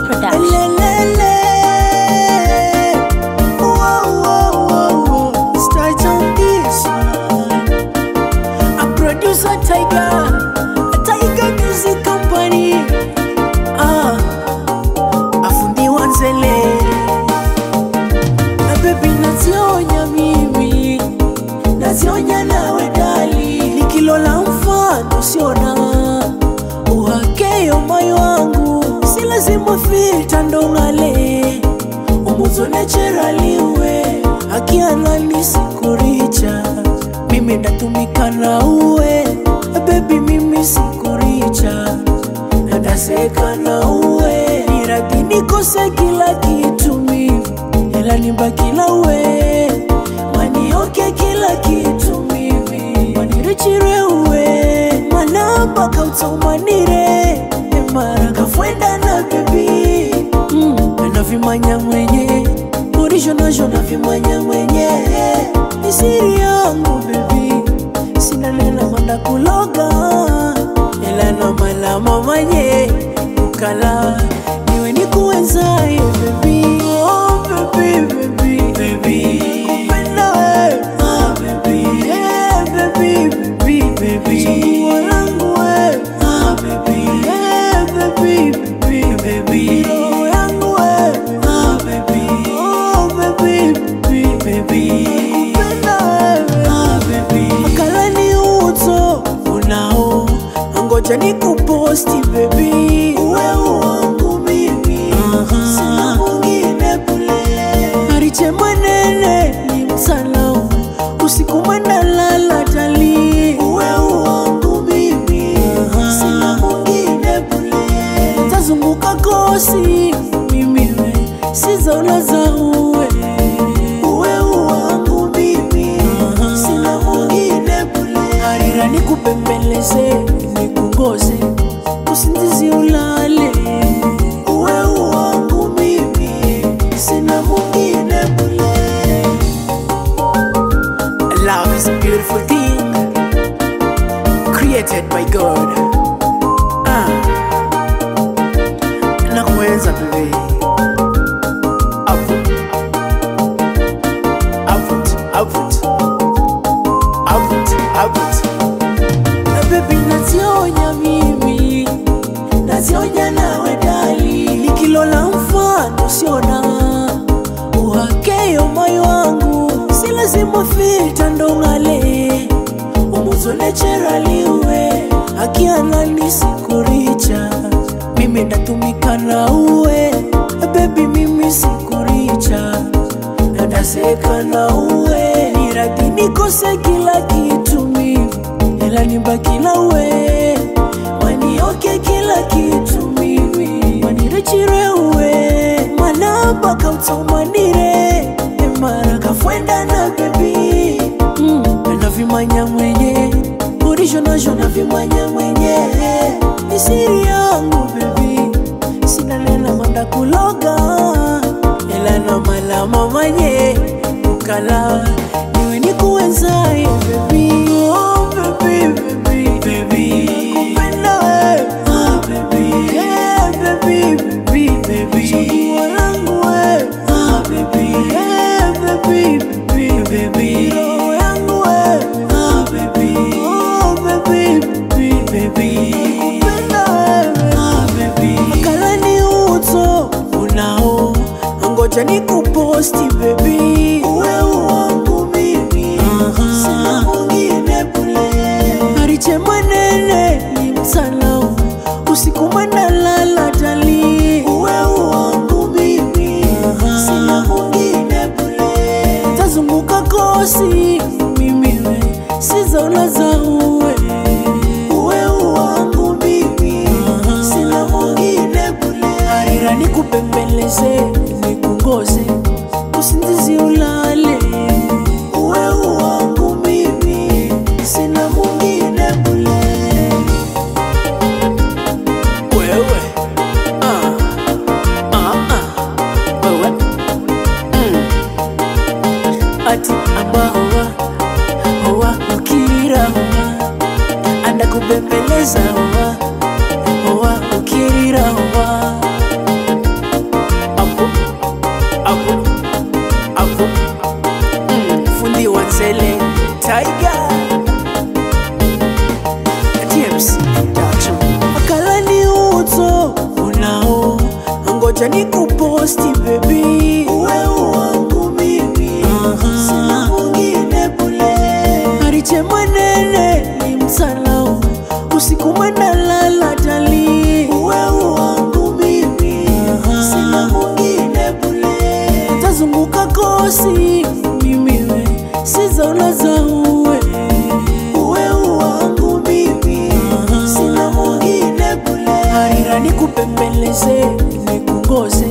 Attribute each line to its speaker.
Speaker 1: production.
Speaker 2: Start on this one. A producer Tiger Music Company. Afundi wanzele. Na baby nazionya mimi, nazionya nawe dali. Nikilola mfano siona uhakeyo moyo wangu. Si lazima filter ndo ngale. Umuzo naturally we akiana nisikuricha. Mimi ndatumika na uwe baby, mimi sikuricha. Nadaseka na uwe niradi nikose kila kitu mimi, ela nibaki na uwe manioke kila kitu mimi. Manirichire uwe manamba kautomanire emara kafuenda na baby. Navimanya mwenye Murisho nasho navimanya mwenye. Ni siri yangu baby, sina nena manda kuloga. Ela na malama mwenye ukala niwe nikuwenzaye baby. Oh baby, baby, baby kupenda we. Baby, yeah baby, baby, baby chukua langu we. Baby, yeah baby, baby, baby roho yangu we. Baby, oh baby, baby, baby kupenda we. Baby, makala ni uto unao ngoja nikuposti baby. Uwe wangu mimi, sina mwingine kule. Ariche manene ni msalau, usiku mwenda lala tali. Uwe wangu mimi, sina mwingine kule. Tazunguka kosi mimi we, sizaona za uwe. Uwe wangu mimi, sina mwingine kule. Harira nikupembeleze, nikungoze, usingizi ulale. Uwe wangu mimi, sina mwingine kule. Love is a beautiful thing created by God. Nakuenza baby. Upward, upward, upward, upward. Baby nazionya mimi, nazionya nawe dali. Nikilola mfano siona uhakeyo moyo wangu. Si lazima filter ndo ngale. Umuzo naturally we akiana nisikuricha. Mimi ndatumika na uwe baby, mimi sikuricha. Nadaseka na uwe niradi nikose kila kitu mimi, ela nibaki na uwe manioke kila kitu mimi. Manirichire uwe manamba kautomanire emara kafuenda na baby. Navimanya mwenye Murisho nasho navimanya mwenye. Ni siri yangu baby, sina nena manda kuloga. Ela na malama mwenye ukala niwe nikuwenzaye baby. Oh baby, baby, baby kupenda we. Baby, yeah baby, baby, baby chukua langu we. Baby, yeah baby, baby, baby roho yangu we. Baby, oh baby, baby, baby kupenda we. Baby, makala ni uto unao ngoja nikuposti baby. Uwe wangu mimi, sina mwingine kule. Ariche manene ni msalau, usiku mwenda lala tali. Uwe wangu mimi, sina mwingine kule. Tazunguka kosi mimi we, sizaona za uwe. Uwe wangu mimi, sina mwingine kule. Harira nikupembeleze, nikungoze, usingizi ulale. Uwe wangu mimi, sina mwingine kule. Wewe wewe ati amba hoa ukira hoa, anda kubembeleza hoa ukirira hoa. ngoja nikuposti baby.
Speaker 1: Wewe wangu mimi, sina mwingine bule.
Speaker 2: Ariche mwenene ni msalau, usiku mwenda lala tali.
Speaker 1: Wewe wangu mimi, sina mwingine bule.
Speaker 2: Tazunguka kosi mimi we, sizaona za uwe.
Speaker 1: Wewe wangu mimi, sina mwingine bule.
Speaker 2: Harira nikupembeleze, nikungoze